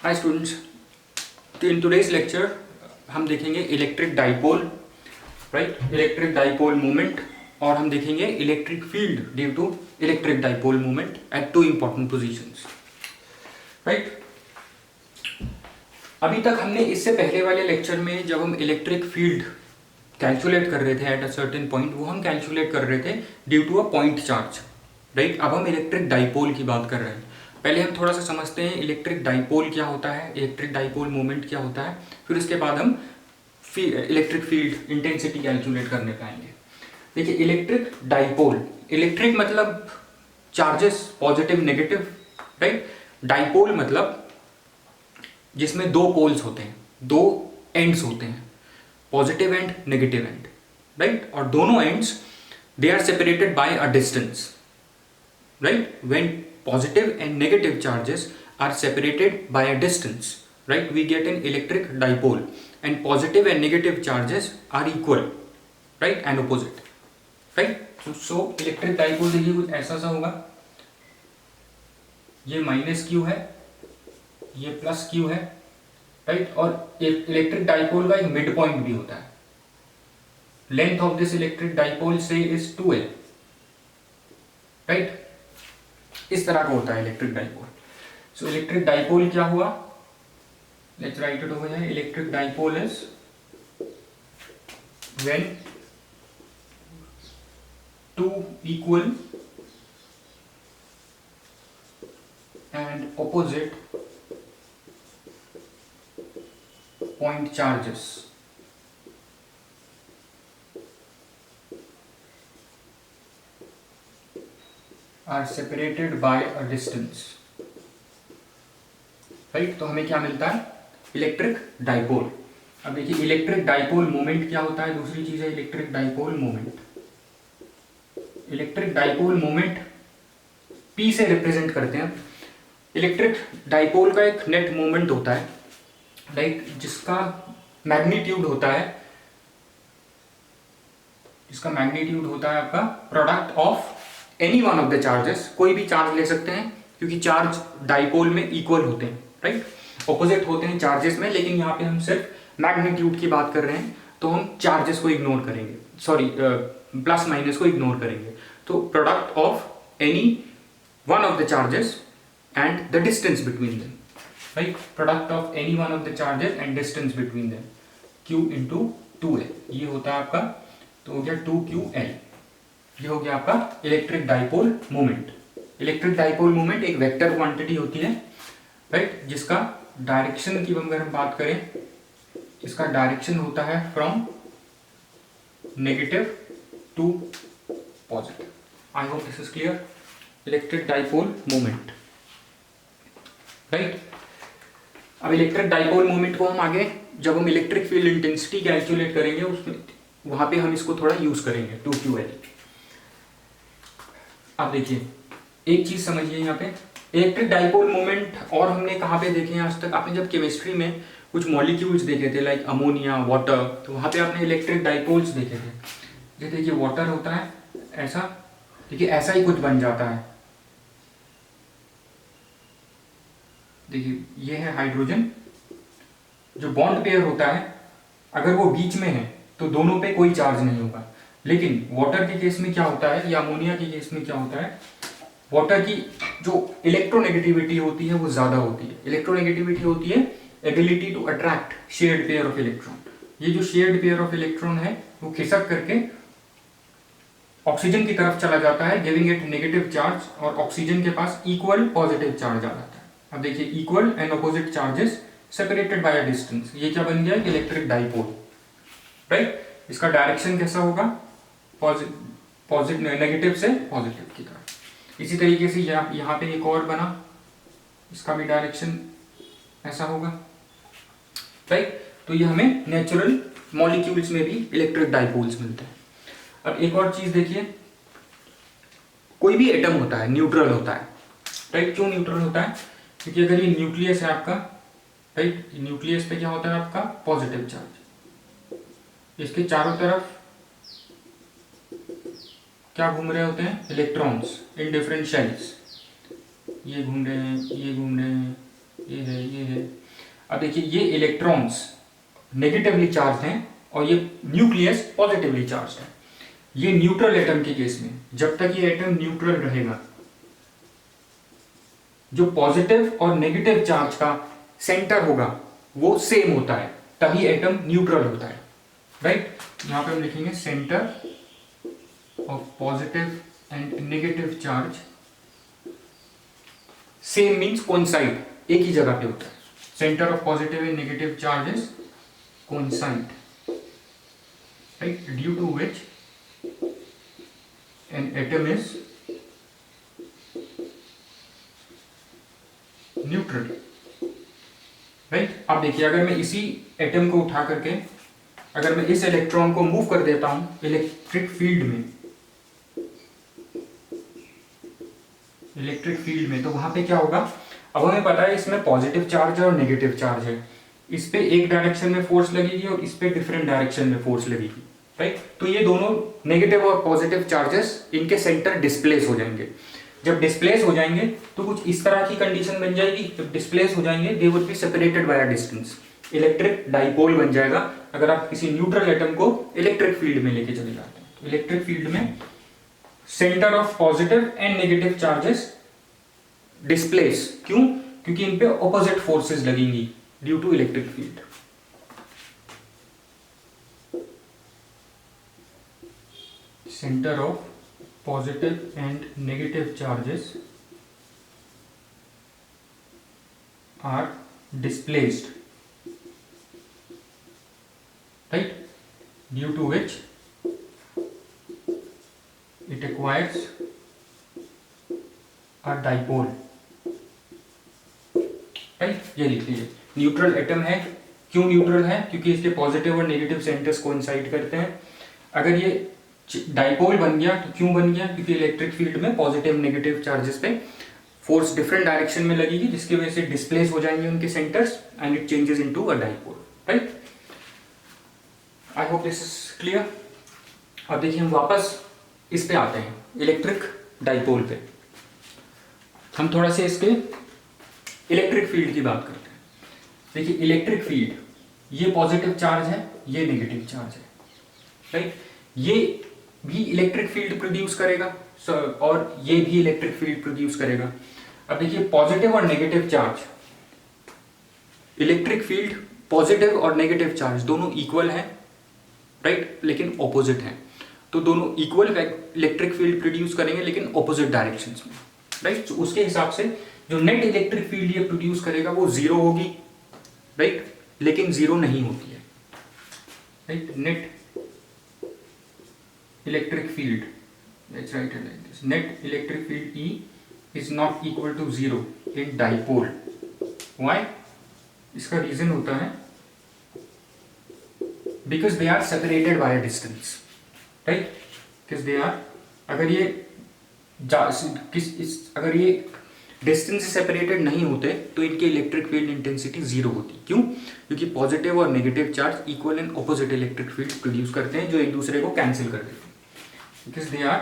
Hi students, तो in today's lecture हम देखेंगे electric dipole, right, electric dipole moment, और हम देखेंगे electric field due to electric dipole moment at two important positions, right. अभी तक हमने इससे पहले वाले लेक्चर में जब हम इलेक्ट्रिक फील्ड कैलकुलेट कर रहे थे एट अ सर्टेन पॉइंट, वो हम कैलकुलेट कर रहे थे due to a point charge, right. अब हम इलेक्ट्रिक डाइपोल की बात कर रहे हैं। पहले हम थोड़ा सा समझते हैं इलेक्ट्रिक डाइपोल क्या होता है, इलेक्ट्रिक डाइपोल मोमेंट क्या होता है, फिर उसके बाद हम इलेक्ट्रिक फील्ड इंटेंसिटी कैलकुलेट करने पाएंगे। देखिए, इलेक्ट्रिक डाइपोल, इलेक्ट्रिक मतलब charges positive negative, right. Dipole मतलब जिसमें दो पोल्स होते हैं, दो एंड्स होते हैं, positive and negative end, right. और दोनों ends they are separated by a distance, right? When positive and negative charges are separated by a distance, right, we get an electric dipole, and positive and negative charges are equal, right, and opposite, right. So electric dipole देखिए कुछ ऐसा सा होगा, ये minus Q है, ये plus Q है, right. और इलेक्ट्रिक डाइपोल का एक मिड पॉइंट भी होता है। Length of this electric dipole से इज 2l, राइट। इस तरह का होता है electric dipole. So electric dipole क्या हुआ, let's write it over here. Electric dipole is when two equal and opposite point charges are separated by a distance, right. तो हमें क्या मिलता है, इलेक्ट्रिक डाइपोल। अब देखिए इलेक्ट्रिक डाइपोल मोमेंट क्या होता है, दूसरी चीज है electric dipole moment. Electric dipole moment P से रिप्रेजेंट करते हैं। इलेक्ट्रिक डाइपोल का एक नेट मोमेंट होता है, राइट, जिसका मैग्नीट्यूड होता है, आपका product of any one of the charges. कोई भी चार्ज ले सकते हैं क्योंकि चार्ज डाइपोल में इक्वल होते हैं, राइट, ऑपोजिट होते हैं चार्जेस में, लेकिन यहाँ पे हम सिर्फ मैग्नीट्यूड की बात कर रहे हैं, तो हम चार्जेस को इग्नोर करेंगे, सॉरी प्लस माइनस को इग्नोर करेंगे। तो product of any one of the charges and the distance between them, right, product of any one of the charges and distance between them, Q into 2l, ये होता है आपका। तो हो गया 2QL, ये हो गया आपका electric dipole moment. Electric dipole moment एक वेक्टर क्वांटिटी होती है, राइट, जिसका डायरेक्शन की अगर हम बात करें, इसका डायरेक्शन होता है from negative to positive. I hope this is clear. Electric dipole moment, right. अब इलेक्ट्रिक डाइपोल मोमेंट को हम आगे जब हम इलेक्ट्रिक फील्ड इंटेंसिटी कैलकुलेट करेंगे उसमें, वहां पे हम इसको थोड़ा यूज करेंगे 2QL। आप देखिए एक चीज समझिए यहाँ पे, इलेक्ट्रिक डाइपोल मोमेंट और हमने कहाँ पे देखे हैं आज तक। आपने जब केमिस्ट्री में कुछ मॉलिक्यूल्स देखे थे लाइक अमोनिया, वाटर, तो वहाँ पे आपने इलेक्ट्रिक डाइपोल्स देखे थे। ये देखिए वाटर होता है ऐसा, देखिए ऐसा ही कुछ बन जाता है। देखिए ये है हाइड्रोजन, जो बॉन्ड पेयर होता है अगर वो बीच में है तो दोनों पे कोई चार्ज नहीं होगा। लेकिन वाटर के केस में क्या होता है, या अमोनिया के केस में क्या होता है, वाटर की जो इलेक्ट्रोनेगेटिविटी होती है वो ज्यादा होती है। इलेक्ट्रोनेगेटिविटी होती है ability to attract shared pair of electron. ये जो शेयर्ड पेयर ऑफ इलेक्ट्रॉन है वो खिसक करके ऑक्सीजन की तरफ चला जाता है, गिविंग इट नेगेटिव चार्ज, और ऑक्सीजन के पास इक्वल पॉजिटिव चार्ज आ जाता है। अब देखिए equal and opposite charges separated by a distance, ये क्या बन गया, इलेक्ट्रिक डाइपोल, राइट। इसका डायरेक्शन कैसा होगा, पॉजिटिव नेगेटिव से पॉजिटिव की तरफ। इसी तरीके से यहाँ पे एक और बना, इसका भी डायरेक्शन ऐसा होगा, राइट। तो ये हमें नेचुरल मॉलिक्यूल्स में भी इलेक्ट्रिक डाइपोल्स मिलते हैं। अब एक और चीज देखिए, कोई भी एटम होता है न्यूट्रल होता है, राइट। क्यों न्यूट्रल होता है, क्योंकि अगर ये न्यूक्लियस है आपका, राइट, न्यूक्लियस पे क्या होता है आपका पॉजिटिव चार्ज, इसके चारों तरफ क्या घूम रहे होते हैं, इलेक्ट्रॉन्स इन डिफरेंट शेल्स। ये घूम रहे हैं, ये घूम रहे हैं, ये है। अब देखिए ये इलेक्ट्रॉन्स नेगेटिवली चार्ज हैं और ये न्यूक्लियस पॉजिटिवली चार्ज है। ये न्यूट्रल एटम के केस में जब तक ये एटम न्यूट्रल रहेगा, जो पॉजिटिव और नेगेटिव चार्ज का सेंटर होगा वो सेम होता है, तभी एटम न्यूट्रल होता है, राइट। यहां पे हम लिखेंगे centre of positive and negative charge same means coincide, एक ही जगह पे होता है। Centre of positive and negative charges coincide, right, due to which an atom is neutral, right. अब देखिए अगर मैं इसी एटम को उठा करके अगर मैं इस इलेक्ट्रॉन को मूव कर देता हूं इलेक्ट्रिक फील्ड में, तो वहां पे क्या होगा। अब हमें पता है इसमें पॉजिटिव चार्ज है और नेगेटिव चार्ज है, इस पे एक डायरेक्शन में फोर्स लगेगी और इस पे डिफरेंट डायरेक्शन में फोर्स लगेगी, राइट। तो ये दोनों नेगेटिव और पॉजिटिव चार्जेस इनके सेंटर डिस्प्लेस हो जाएंगे। जब डिस्प्लेस हो जाएंगे तो कुछ इस तरह की कंडीशन बन जाएगी। जब डिस्प्लेस हो जाएंगे they would be separated by a distance, electric dipole बन जाएगा। अगर आप किसी न्यूट्रल एटम को इलेक्ट्रिक फील्ड में लेके चले जाते हैं, इलेक्ट्रिक फील्ड में centre of positive and negative charges displace, क्यों? क्योंकि इन पे ऑपोजिट फोर्सेस लगेंगी due to electric field. Centre of positive and negative charges are displaced, right, due to which it acquires a dipole, right। ये लिख लीजिए neutral atom है। क्यों न्यूट्रल है? क्योंकि इसके पॉजिटिव और नेगेटिव सेंटर्स कोइंसाइड करते हैं। अगर ये डाइपोल बन गया तो क्यों बन गया? क्योंकि इलेक्ट्रिक फील्ड में पॉजिटिव नेगेटिव चार्जेस पे फोर्स डिफरेंट डायरेक्शन में लगेगी, जिसकी वजह से डिस्प्लेस हो जाएंगे उनके centres and it changes into a dipole, right. I hope this is clear. अब देखिए हम वापस इस पे आते हैं, इलेक्ट्रिक डाइपोल पे। हम थोड़ा से इसके इलेक्ट्रिक फील्ड की बात करते हैं। देखिए इलेक्ट्रिक फील्ड, ये पॉजिटिव चार्ज है, ये नेगेटिव चार्ज है, राइट। ये भी इलेक्ट्रिक फील्ड प्रोड्यूस करेगा और ये भी इलेक्ट्रिक फील्ड प्रोड्यूस करेगा। अब देखिए पॉजिटिव और negative charge, electric field positive और नेगेटिव चार्ज दोनों इक्वल हैं, राइट, लेकिन ऑपोजिट हैं। तो दोनों इक्वल इलेक्ट्रिक फील्ड प्रोड्यूस करेंगे लेकिन ऑपोजिट डायरेक्शंस में, राइट। तो उसके हिसाब से जो नेट इलेक्ट्रिक फील्ड ये प्रोड्यूस करेगा वो जीरो होगी, राइट, लेकिन जीरो नहीं होती है, right. Net electric field, let's write it like this, net electric field E is not equal to zero in dipole. Why? इसका रीजन होता है because they are separated by a distance, right, because they are, अगर ये अगर ये distance से separated नहीं होते तो इनकी इलेक्ट्रिक फील्ड इंटेंसिटी जीरो होती। क्यों? क्योंकि पॉजिटिव और negative charge equal and opposite electric field produce करते हैं जो एक दूसरे को कैंसिल कर देते हैं, because they are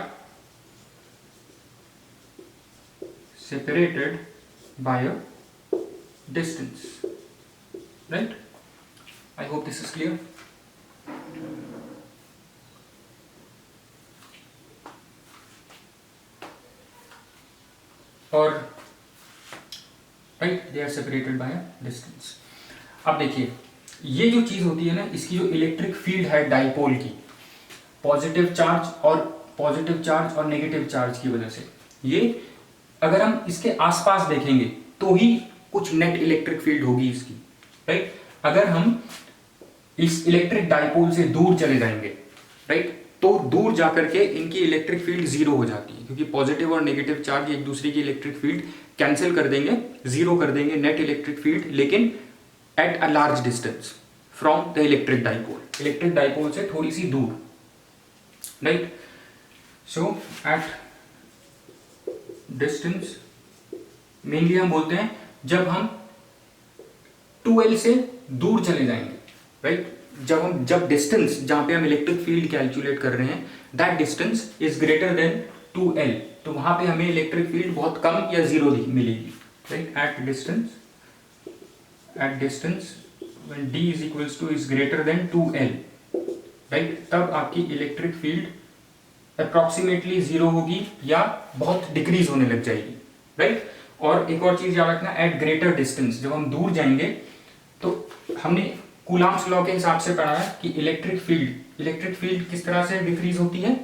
separated by a distance, right? I hope this is clear. और right, they are separated by a distance. अब देखिए ये जो चीज होती है ना, इसकी जो इलेक्ट्रिक फील्ड है डाइपोल की, पॉजिटिव चार्ज और नेगेटिव चार्ज की वजह से, ये अगर हम इसके आसपास देखेंगे तो ही कुछ नेट इलेक्ट्रिक फील्ड होगी इसकी, राइट। अगर हम इस इलेक्ट्रिक डाइपोल से दूर चले जाएंगे, राइट, तो दूर जाकर के इनकी इलेक्ट्रिक फील्ड जीरो हो जाती है, क्योंकि पॉजिटिव और नेगेटिव चार्ज एक दूसरे की इलेक्ट्रिक फील्ड कैंसिल कर देंगे, जीरो कर देंगे नेट इलेक्ट्रिक फील्ड, लेकिन at a large distance from the electric dipole से थोड़ी सी दूर, right. So at distance mainly हम बोलते हैं जब हम 2L से दूर चले जाएंगे, राइट। जब डिस्टेंस जहां पे हम इलेक्ट्रिक फील्ड कैलकुलेट कर रहे हैं that distance is greater then 2L, तो वहां पे हमें इलेक्ट्रिक फील्ड बहुत कम या जीरो मिलेगी, right, at distance at distance when d is equals two is greater then 2l, right, तब आपकी इलेक्ट्रिक फील्ड अप्रॉक्सीमेटली जीरो होगी या बहुत डिक्रीज होने लग जाएगी, राइट। और एक और चीज याद रखना, एट ग्रेटर डिस्टेंस, जब हम दूर जाएंगे तो हमने कूलम्ब्स लॉ के हिसाब से पढ़ा है कि इलेक्ट्रिक फील्ड किस तरह से डिक्रीज होती है।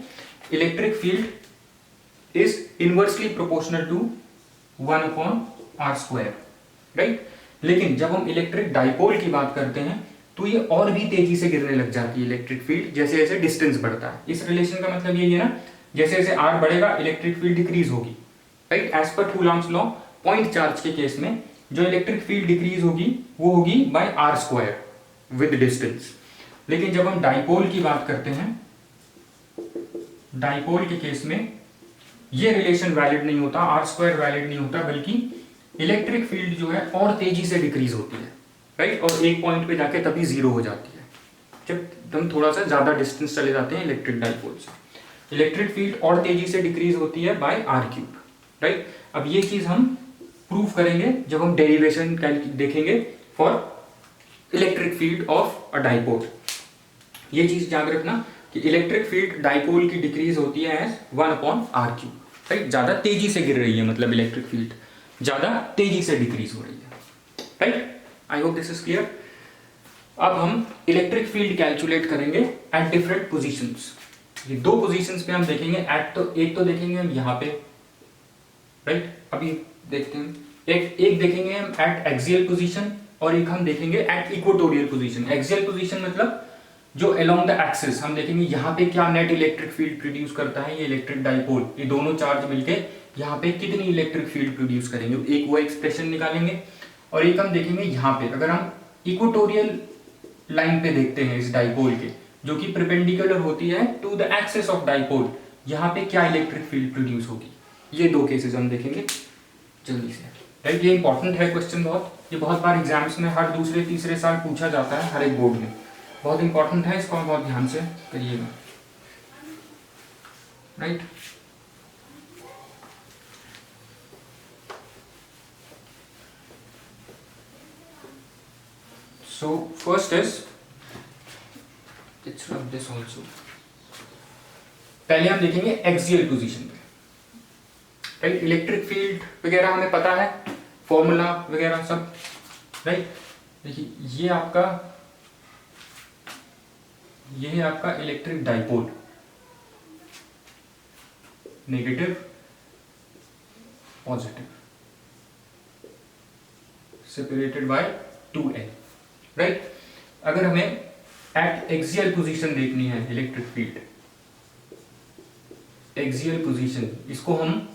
Electric field is inversely proportional to 1/r², right. लेकिन जब हम इलेक्ट्रिक डाइपोल की बात करते हैं तो ये और भी तेजी से गिरने लग जाती है इलेक्ट्रिक फील्ड, जैसे जैसे डिस्टेंस बढ़ता है। इस रिलेशन का मतलब यही है ना, जैसे जैसे r बढ़ेगा इलेक्ट्रिक फील्ड डिक्रीज होगी, right. As per Coulomb's law, point charge के केस में जो इलेक्ट्रिक फील्ड डिक्रीज होगी वो होगी बाय r² विद डिस्टेंस। लेकिन जब हम डाइपोल की बात करते हैं, डाइपोल के केस में ये रिलेशन वैलिड नहीं होता, r² वैलिड नहीं होता, बल्कि इलेक्ट्रिक फील्ड जो है और तेजी से डिक्रीज होती है, राइट। और एक पॉइंट पे जाके तभी जीरो हो जाती है जब हम थोड़ा सा ज्यादा डिस्टेंस चले जाते हैं इलेक्ट्रिक डाइपोल से। इलेक्ट्रिक फील्ड और तेजी से डिक्रीज होती है बाय r³, राइट। अब ये चीज हम प्रूव करेंगे जब हम डेरिवेशन देखेंगे for electric field of a dipole. ये चीज याद रखना कि इलेक्ट्रिक फील्ड डाइपोल की डिक्रीज होती है एज 1/r³, राइट। ज्यादा तेजी से गिर रही है, मतलब इलेक्ट्रिक फील्ड ज्यादा तेजी से डिक्रीज हो रही है, right. I hope this is clear. अब हम इलेक्ट्रिक फील्ड कैलकुलेट करेंगे एट डिफरेंट पोजीशंस। ये दो पोजीशंस पे हम देखेंगे, एक तो देखेंगे हम यहाँ पे, राइट। अभी देखते हैं, एक देखेंगे हम एट एक्सियल पोजीशन और एक हम देखेंगे at equatorial position. Axial position मतलब जो अलोंग द एक्सिस, हम देखेंगे यहाँ पे क्या नेट इलेक्ट्रिक फील्ड प्रोड्यूस करता है ये इलेक्ट्रिक डाइपोल, ये दोनों चार्ज मिलके यहाँ पे कितनी इलेक्ट्रिक फील्ड प्रोड्यूस करेंगे, एक वो एक्सप्रेशन निकालेंगे। और एक हम देखेंगे यहाँ पे, अगर हम इक्वेटोरियल लाइन पे देखते हैं इस डाइपोल के, जो कि परपेंडिकुलर होती है to the axis of dipole, यहाँ पे क्या इलेक्ट्रिक फील्ड प्रोड्यूस होगी। ये दो केसेस हम देखेंगे जल्दी से, राइट। ये इंपॉर्टेंट है क्वेश्चन बहुत, ये बहुत बार एग्जाम्स में हर दूसरे तीसरे साल पूछा जाता है, हर एक बोर्ड में बहुत इंपॉर्टेंट है, इसको बहुत ध्यान से करिएगा, right. So first is, let's rub this also. पहले हम देखेंगे एक्सियल पोजीशन पे, राइट। इलेक्ट्रिक फील्ड वगैरह हमें पता है, फॉर्मूला वगैरह सब, राइट। देखिए ये है आपका electric dipole, negative positive, separated by 2l, right. अगर हमें एट एक्सियल पोजीशन देखनी है इलेक्ट्रिक फील्ड, एक्सियल पोजीशन, इसको हम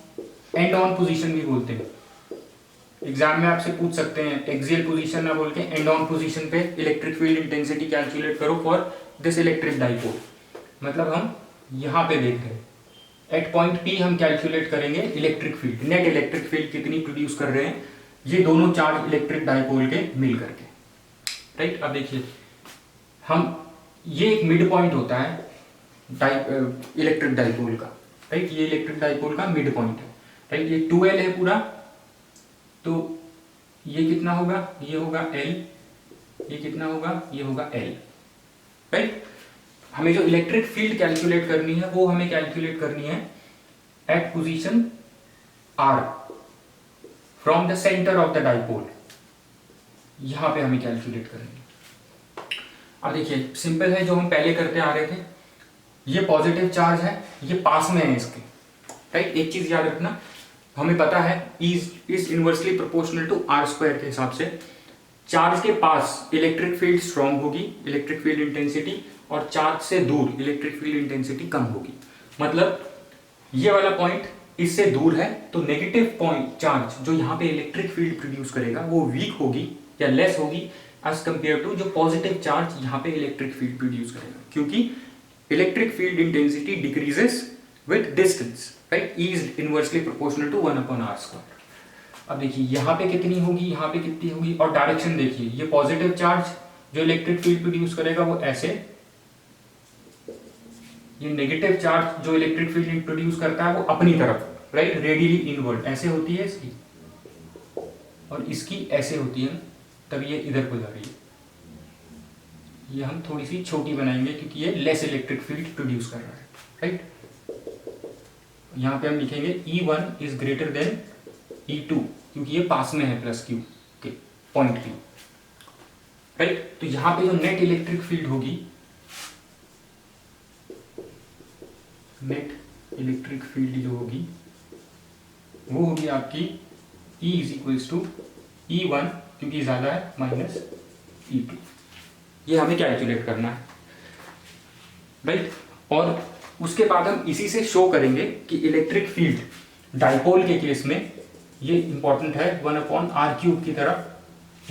एंड ऑन पोजीशन भी बोलते हैं। एग्जाम में आपसे पूछ सकते हैं एक्सियल पोजीशन ना बोल के एंड ऑन पोजीशन पे इलेक्ट्रिक फील्ड इंटेंसिटी कैलकुलेट करो फॉर दिस इलेक्ट्रिक डाइपोल। मतलब हम यहाँ पे देख रहे हैं, एट पॉइंट P हम कैलकुलेट करेंगे electric field, net electric field कितनी प्रोड्यूस कर रहे हैं ये दोनों चार्ज इलेक्ट्रिक डाइपोल के मिल करके, राइट। अब देखिए हम, ये एक मिड पॉइंट होता है इलेक्ट्रिक डाइपोल का, राइट। ये इलेक्ट्रिक डाइपोल का मिड पॉइंट है, राइट। ये 2l है पूरा, तो ये कितना होगा, ये होगा l, ये कितना होगा, ये होगा l, राइट। हमें जो इलेक्ट्रिक फील्ड कैलकुलेट करनी है वो हमें कैलकुलेट करनी है at position r from the centre of the dipole, यहां पे हमें कैलकुलेट करनी है। अब देखिए सिंपल है, जो हम पहले करते आ रहे थे, ये पॉजिटिव चार्ज है, ये पास में है इसके, राइट। एक चीज याद रखना, हमें पता है is inversely proportional to r² के हिसाब से चार्ज के पास इलेक्ट्रिक फील्ड स्ट्रॉन्ग होगी, इलेक्ट्रिक फील्ड इंटेंसिटी, और चार्ज से दूर इलेक्ट्रिक फील्ड इंटेंसिटी कम होगी। मतलब ये वाला पॉइंट इससे दूर है तो नेगेटिव पॉइंट चार्ज जो यहाँ पे इलेक्ट्रिक फील्ड प्रोड्यूस करेगा वो वीक होगी या लेस होगी एज कंपेयर टू जो पॉजिटिव चार्ज यहाँ पे इलेक्ट्रिक फील्ड प्रोड्यूस करेगा, क्योंकि electric field intensity decreases with distance, right. E is inversely proportional to 1/r²। अब देखिए यहाँ पे कितनी होगी, यहाँ पे कितनी होगी, और डायरेक्शन देखिए, ये पॉजिटिव चार्ज जो इलेक्ट्रिक फील्ड प्रोड्यूस करेगा वो ऐसे, ये नेगेटिव चार्ज जो इलेक्ट्रिक फील्ड प्रोड्यूस करता है वो अपनी तरफ, राइट, रेडियली इनवर्ड ऐसे होती है इसकी, और इसकी ऐसे होती है, तब ये इधर को जा रही है। ये हम थोड़ी सी छोटी बनाएंगे क्योंकि ये लेस इलेक्ट्रिक फील्ड प्रोड्यूस कर रहा है, राइट। यहाँ पे हम लिखेंगे E1 is greater then E2 क्योंकि ये पास में है प्लस क्यू के पॉइंट क्यू, राइट। तो यहाँ पे जो नेट इलेक्ट्रिक फील्ड होगी, नेट इलेक्ट्रिक फील्ड जो होगी वो होगी आपकी E is equals to E1 क्योंकि ज्यादा है माइनस E2। ये हमें कैलकुलेट करना है, राइट। और उसके बाद हम इसी से शो करेंगे कि इलेक्ट्रिक फील्ड डाइपोल के केस में ये इंपॉर्टेंट है 1/r³ की तरह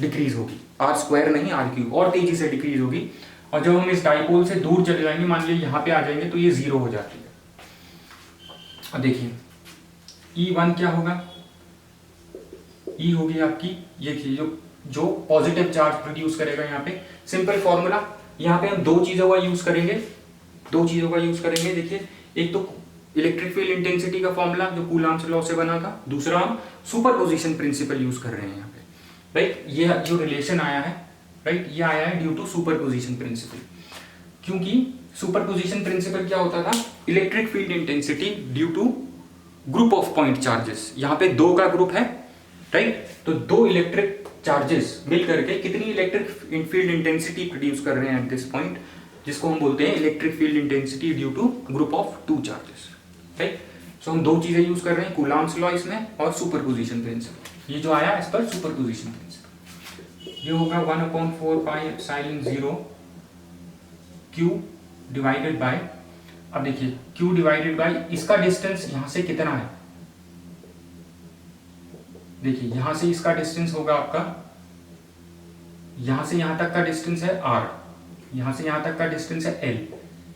डिक्रीज होगी, r² नहीं r³ और तेजी से डिक्रीज होगी। और जब हम इस डाइपोल से दूर चले जाएंगे, मान लीजिए यहाँ पे आ जाएंगे, तो ये 0 हो जाती है। अब देखिए E1 क्या होगा, E होगी आपकी ये जो पॉजिटिव चार्ज प्रोड्यूस करेगा। यहाँ पे सिंपल फॉर्मूला, यहाँ पे हम दो चीजों का यूज करेंगे, देखिए एक तो इलेक्ट्रिक फील्ड इंटेंसिटी का फॉर्मूला जो कूलॉम्स लॉ से बना था, दूसरा हम सुपरपोजिशन प्रिंसिपल यूज कर रहे हैं यहाँ पे, राइट। ये जो रिलेशन आया है, राइट, ये आया है ड्यू टू सुपरपोजिशन प्रिंसिपल। क्योंकि सुपरपोजिशन प्रिंसिपल क्या होता था, electric field intensity due to group of point charges. यहाँ पे दो का ग्रुप है, राइट। तो दो इलेक्ट्रिक चार्जेस मिल करके कितनी इलेक्ट्रिक फील्ड इंटेंसिटी प्रोड्यूस कर रहे हैं एट दिस पॉइंट, जिसको हम बोलते हैं electric field intensity due to group of two charges, right. So हम दो चीजें यूज कर रहे हैं, कूलॉम्स लॉ इसमें और सुपरपोजिशन प्रिंसिपल। ये जो आया इस पर सुपरपोजिशन प्रिंसिपल, ये होगा 1/4 pi epsilon 0 Q divided by, अब देखिए Q डिवाइडेड बाय इसका डिस्टेंस यहां से कितना है, देखिए यहां से इसका डिस्टेंस होगा आपका, यहां से यहां तक का डिस्टेंस है R, यहां से यहां तक का डिस्टेंस है L,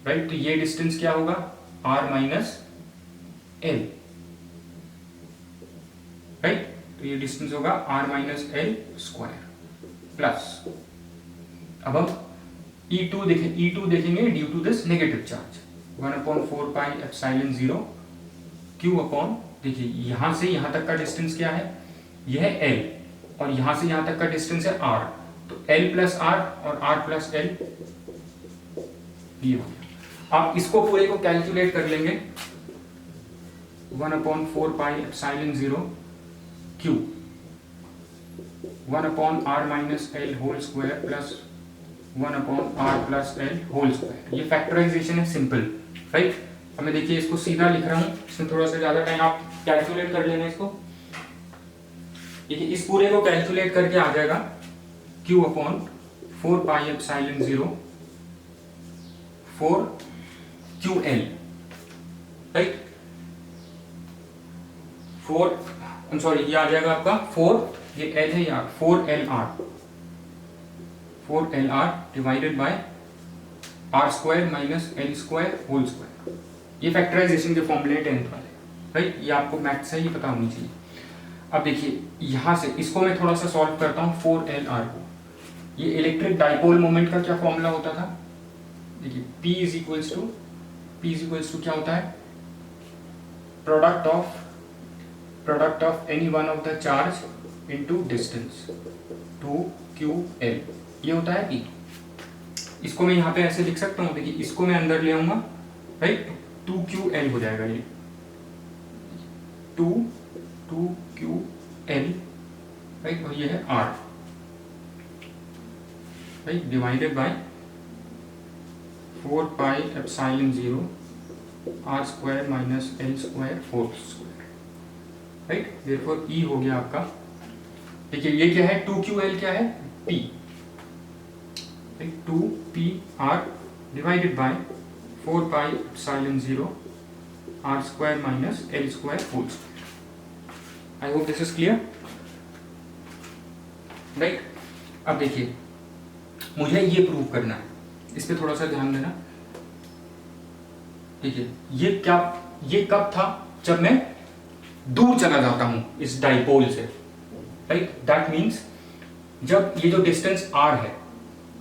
राइट। तो ये डिस्टेंस क्या होगा, R माइनस L, राइट। तो ये डिस्टेंस होगा R minus L square plus, अब हम E2 देखेंगे due to this negative charge 1/4 pi epsilon 0 Q upon, देखिए यहां से यहां तक का डिस्टेंस क्या है, यह है L और यहां से यहां तक का डिस्टेंस है R, तो L प्लस R और R प्लस L ये हो गया। आप इसको पूरे को कैलकुलेट कर लेंगे, 1/4 pi epsilon 0 Q 1/r minus L whole square plus 1/r plus L whole square. ये फैक्टराइजेशन है सिंपल, राइट। अब मैं देखिए इसको सीधा लिख रहा हूं, इसमें थोड़ा सा ज्यादा टाइम आप कैलकुलेट कर लेना इसको। देखिए इस पूरे को कैलकुलेट करके आ जाएगा Q/4 पाई एप्सिलॉन 0 4 QL, राइट। 4 सॉरी ये आ जाएगा आपका 4, ये L है यार, 4LR divided by R square minus L square whole square. ये फैक्टराइजेशन के फॉर्मूले 10th वाले, राइट। ये आपको मैथ से ही पता होनी चाहिए। अब देखिए यहां से इसको मैं थोड़ा सा सॉल्व करता हूं, 4LR को। ये इलेक्ट्रिक डाइपोल मोमेंट का क्या फॉर्मूला होता था, देखिए P इज इक्वल्स टू क्या होता है, product of any one of the charge into distance 2QL, ये होता है P। इसको मैं यहाँ पे ऐसे लिख सकता हूँ, देखिए इसको मैं अंदर ले आऊंगा, राइट। 2QL हो जाएगा ये 2QL, राइट। और ये है R, right, divided by 4 pi epsilon 0 R square minus L square whole square, right. Therefore E हो गया आपका, देखिए ये क्या है, 2QL क्या है, P, 2PR divided by 4 pi epsilon 0 R square minus L square whole square. I hope this is clear, right. अब देखिए मुझे ये प्रूव करना है, इस पे थोड़ा सा ध्यान देना। देखिए ये कब था, जब मैं दूर चला जाता हूं इस डाइपोल से, राइट। दैट मीन्स जब ये जो डिस्टेंस R है,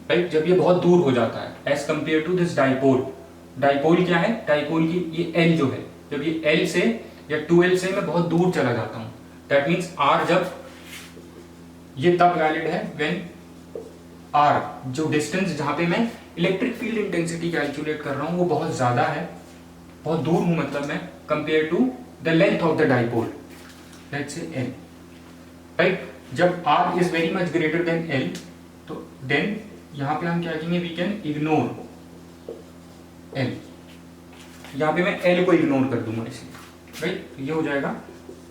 राइट, जब ये बहुत दूर हो जाता है as compare to this dipole. Dipole क्या है, डाइपोल की ये L जो है, जब ये L से या 2L से मैं बहुत दूर चला जाता हूं, दैट मीन्स R जब ये तब वैलिड है व्हेन आर, जो डिस्टेंस जहां पे मैं इलेक्ट्रिक फील्ड इंटेंसिटी कैलकुलेट कर रहा हूं वो बहुत ज्यादा है, बहुत दूर हूं मतलब मैं, compare to the length of the dipole, let's say L, right. जब r is very much greater than L, तो देन यहां पे हम क्या कहेंगे, वी कैन इग्नोर एल, यहां पे मैं एल को इग्नोर कर दूंगा इसलिए, राइट। तो ये हो जाएगा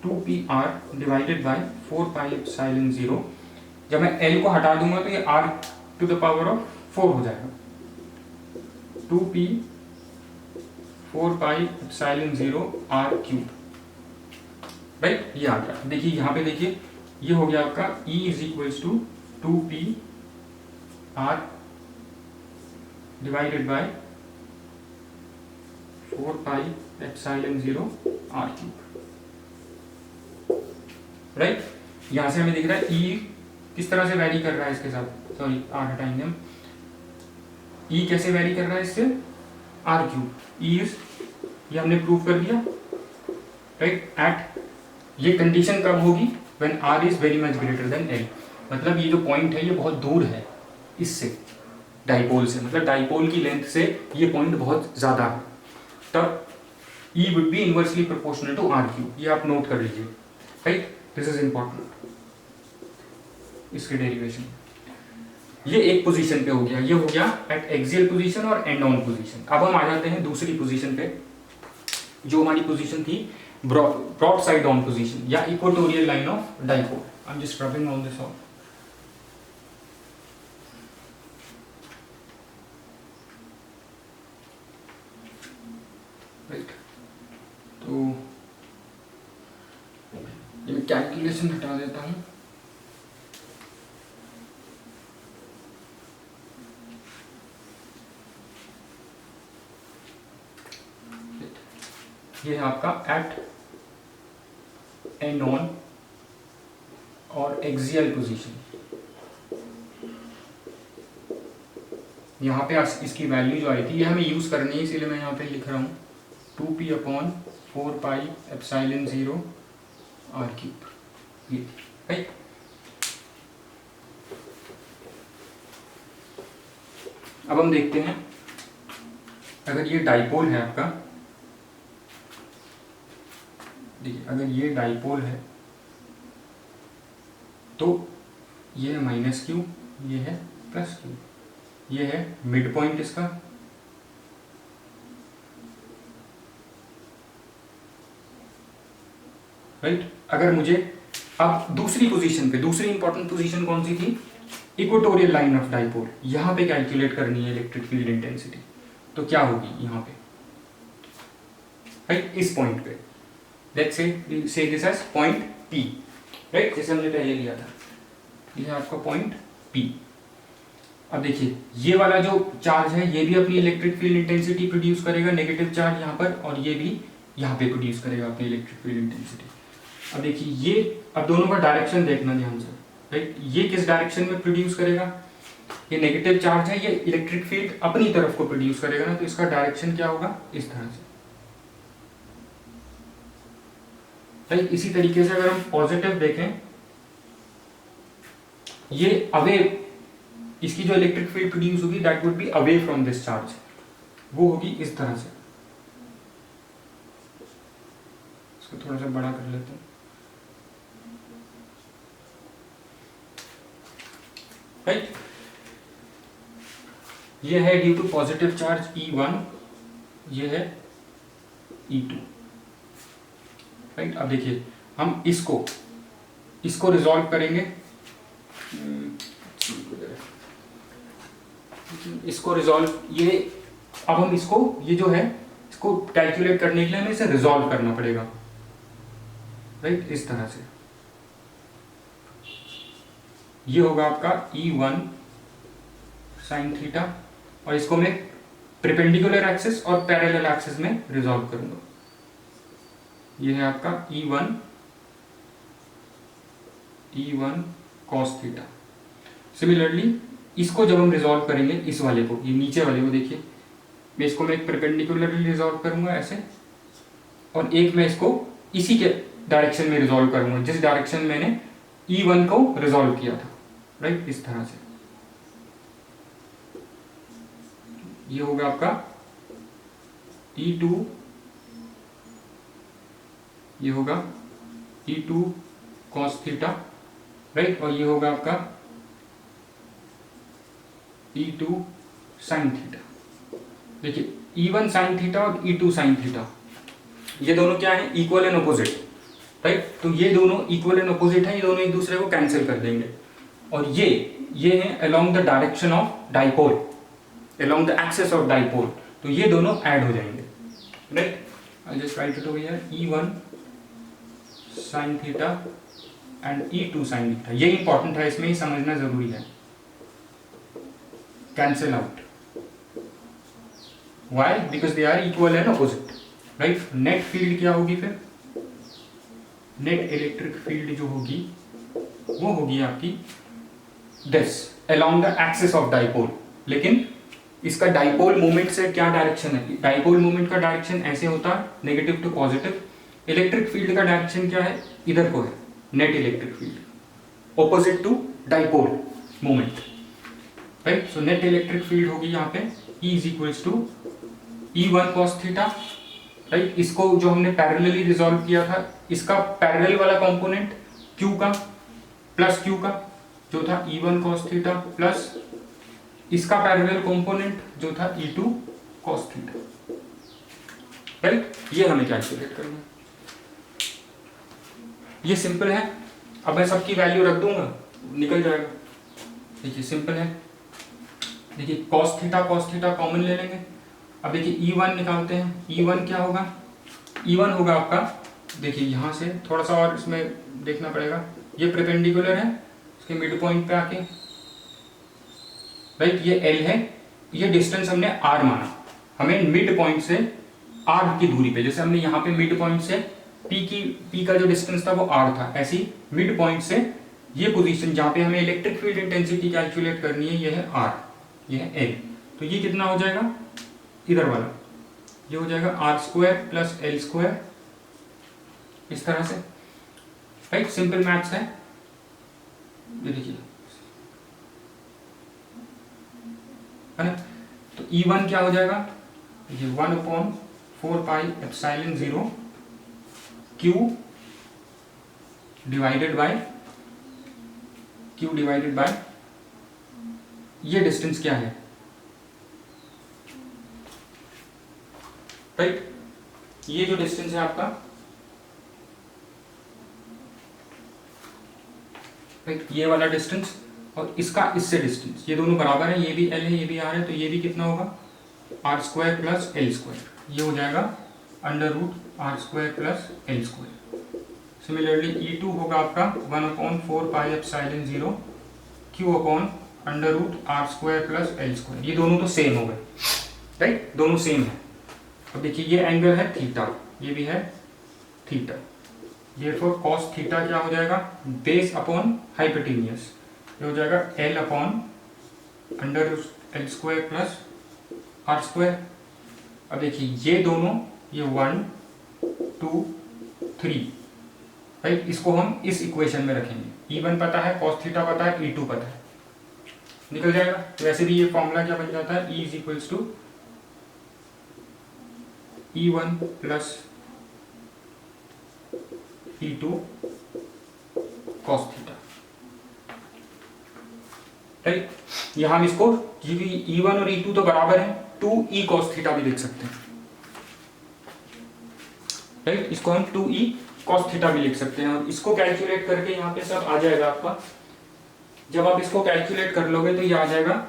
2πr डिवाइडेड बाय 4πε0। जब मैं एल को हटा दूंगा तो ये r to the power of 4 हो जाएगा, 2p 4πε0 r3, राइट। ये आ गया। देखिए यहाँ पे देखिए, ये हो गया आपका E is equals to 2πr divided by 4πε0 r3, right. यहां से हमें दिख रहा है E किस तरह से वैरी कर रहा है इसके साथ, सॉरी r हटाएंगे हम, E कैसे वैरी कर रहा है इससे, r3, E इज, ये हमने प्रूव कर दिया, राइट। एट, ये कंडीशन कब होगी, when r is very much greater than l, मतलब ये जो पॉइंट है ये बहुत दूर है इससे, डाइपोल से, मतलब डाइपोल की लेंथ से ये पॉइंट बहुत ज्यादा है, तब E would be inversely proportional to r3, ये आप नोट कर लीजिए, राइट। दिस इज इंपॉर्टेंट, इसके डेरिवेशन। ये एक पोजीशन पे हो गया, ये हो गया एट एक्सियल पोजीशन और एंड ऑन पोजीशन। अब हम आ जाते हैं दूसरी पोजीशन पे, जो हमारी पोजीशन थी ब्रॉड साइड ऑन पोजीशन या equatorial line of dipole. I am just rubbing on this all, right. तो ये मैं कैलकुलेशन हटा देता हूं, ये है आपका एट एंड ऑन और एक्सियल पोजीशन। यहाँ पे इसकी वैल्यू जो आई थी ये हमें यूज करनी है, इसीलिए मैं यहाँ पे लिख रहा हूँ 2p/4πε0 r3, राइट। अब हम देखते हैं, अगर ये डाइपोल है आपका, देखिए अगर ये डाइपोल है तो ये है -q, ये है +q, ये है मिड पॉइंट इसका, राइट। अगर मुझे अब दूसरी पोजीशन पे, दूसरी इंपॉर्टेंट पोजीशन कौन सी थी, इक्वेटोरियल लाइन ऑफ डाइपोल, यहां पे कैलकुलेट करनी है इलेक्ट्रिक फील्ड इंटेंसिटी, तो क्या होगी यहाँ पे, राइट, इस पॉइंट पे, let's say this as point P, right, जैसे हमने पहले लिया था, ये है आपका पॉइंट P। अब देखिए ये वाला जो चार्ज है ये भी अपनी इलेक्ट्रिक फील्ड इंटेंसिटी प्रोड्यूस करेगा, नेगेटिव चार्ज यहाँ पर, और ये भी यहाँ पे प्रोड्यूस करेगा अपनी इलेक्ट्रिक फील्ड इंटेंसिटी। अब देखिए ये, अब दोनों का डायरेक्शन देखना ध्यान से, राइट। ये किस डायरेक्शन में प्रोड्यूस करेगा, ये नेगेटिव चार्ज है, ये इलेक्ट्रिक फील्ड अपनी तरफ को प्रोड्यूस करेगा ना, तो इसका डायरेक्शन क्या होगा, इस तरह से, राइट। इसी तरीके से अगर हम पॉजिटिव देखें, ये अवे, इसकी जो इलेक्ट्रिक फील्ड प्रोड्यूस होगी that would be away from this charge, वो होगी इस तरह से। इसको थोड़ा सा बड़ा कर लेते हैं, राइट। ये है due to positive charge E1, ये है E2, राइट। अब देखिए हम इसको रिजॉल्व करेंगे, इसको रिजॉल्व, ये अब हम इसको, ये जो है इसको कैलकुलेट करने के लिए हमें इसे रिजॉल्व करना पड़ेगा, राइट, इस तरह से। ये होगा आपका E1 sin थीटा, और इसको मैं परपेंडिकुलर एक्सिस और पैरेलल एक्सिस में रिजॉल्व करूंगा। ये है आपका E1 cos थीटा। सिमिलरली इसको जब हम रिजॉल्व करेंगे, इस वाले को, ये नीचे वाले को देखिए, मैं इसको मैं परपेंडिकुलरली रिजॉल्व करूंगा ऐसे, और एक मैं इसको इसी के डायरेक्शन में रिजॉल्व करूंगा जिस डायरेक्शन मैंने E1 को रिजॉल्व किया था, राइट, इस तरह से। ये होगा आपका E2, ये होगा E2 cos थीटा, राइट, और ये होगा आपका E2 sin थीटा। देखिए E1 sin थीटा और E2 sin थीटा, ये दोनों क्या है, इक्वल एंड अपोजिट, राइट। तो ये दोनों इक्वल एंड अपोजिट है, ये दोनों एक दूसरे को कैंसिल कर देंगे। और ये है along the direction of dipole, along the axis of dipole, तो ये दोनों ऐड हो जाएंगे, right. I just write it over here, E1 sin theta and E2 sin theta. ये इंपॉर्टेंट है, इसमें ही समझना जरूरी है। Cancel out, why, because they are equal and opposite, right. Net field क्या होगी फिर, नेट इलेक्ट्रिक फील्ड जो होगी वो होगी आपकी this along the axis of dipole. लेकिन इसका डाइपोल मोमेंट से क्या डायरेक्शन है, डाइपोल मोमेंट का डायरेक्शन ऐसे होता है, negative to positive. Electric field का डायरेक्शन क्या है, इधर को है, net electric field, opposite to dipole moment, right. So net electric field होगी यहाँ पे E is equals to E1 cos theta, right. इसको जो हमने पैरेलली रिजॉल्व किया था, इसका पैरेलल वाला कंपोनेंट Q का प्लस Q का जो था E1 cos थीटा, प्लस इसका पैरेलल कंपोनेंट जो था E2 cos थीटा, राइट। ये हमें कैलकुलेट करना है, ये सिंपल है। अब मैं सबकी वैल्यू रख दूंगा, निकल जाएगा। देखिए सिंपल है, देखिए cos थीटा कॉमन ले लेंगे। अब देखिए E1 निकालते हैं, E1 क्या होगा, E1 होगा आपका, देखिए यहाँ से थोड़ा सा और इसमें देखना पड़ेगा, ये परपेंडिकुलर है इसके मिड पॉइंट पे आके, राइट, ये L है, ये डिस्टेंस हमने R माना, हमें मिड पॉइंट से R की दूरी पे, जैसे हमने यहाँ पे मिड पॉइंट से P का जो डिस्टेंस था वो R था, ऐसी मिड पॉइंट से ये पोजीशन जहाँ पे हमें इलेक्ट्रिक फील्ड इंटेंसिटी कैलकुलेट करनी है, ये है R, ये है L। तो ये कितना हो जाएगा, इधर वाला ये हो जाएगा R² प्लस L², इस तरह से, राइट। सिंपल मैथ्स है, ये देखिए, है ना। तो E1 क्या हो जाएगा, ये 1/4 pi epsilon 0 Q divided by ये डिस्टेंस क्या है, राइट। ये जो डिस्टेंस है आपका, राइट, ये वाला डिस्टेंस और इसका इससे डिस्टेंस, ये दोनों बराबर है, ये भी L है ये भी R है, तो ये भी कितना होगा, R² प्लस L², ये हो जाएगा √R² plus L²। Similarly E2 होगा आपका 1/4 pi epsilon 0 Q upon √R² plus L², ये दोनों तो सेम हो गए, राइट, दोनों सेम है। अब देखिए ये एंगल है थीटा, ये भी है थीटा, ये फॉर cos थीटा क्या हो जाएगा, बेस अपॉन हाइपोटेन्यूस, ये हो जाएगा L upon √L² plus R²। अब देखिए ये दोनों, ये 1 2 3, राइट, इसको हम इस इक्वेशन में रखेंगे। E1 पता है, cos थीटा पता है, E2 पता है, निकल जाएगा। तो वैसे भी ये फॉर्मूला क्या बन जाता है, E is equals to E1 plus E2 cos theta, right. यहां हम इसको E1 और E2 तो बराबर है, 2E cos थीटा भी लिख सकते हैं, राइट, इसको हम 2E cos थीटा भी लिख सकते हैं। और इसको कैलकुलेट करके यहाँ पे सब आ जाएगा आपका, जब आप इसको कैलकुलेट कर लोगे तो ये आ जाएगा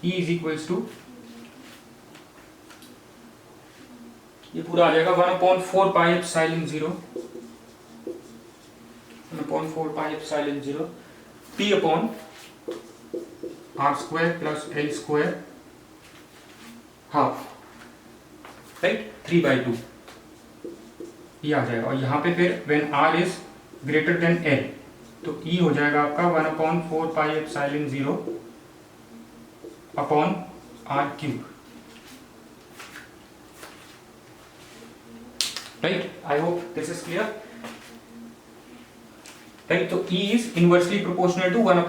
E इज इक्वल्स टू, ये पूरा आ जाएगा 1/4 pi epsilon 0 1/4 pi epsilon 0 P upon R² plus L² half, right, 3/2 ये आ जाएगा। और यहाँ पे फिर when R is greater than L, तो E हो जाएगा आपका 1/4 pi epsilon 0 upon R³, right. I hope this is clear. Right. तो E is inversely proportional to 1/.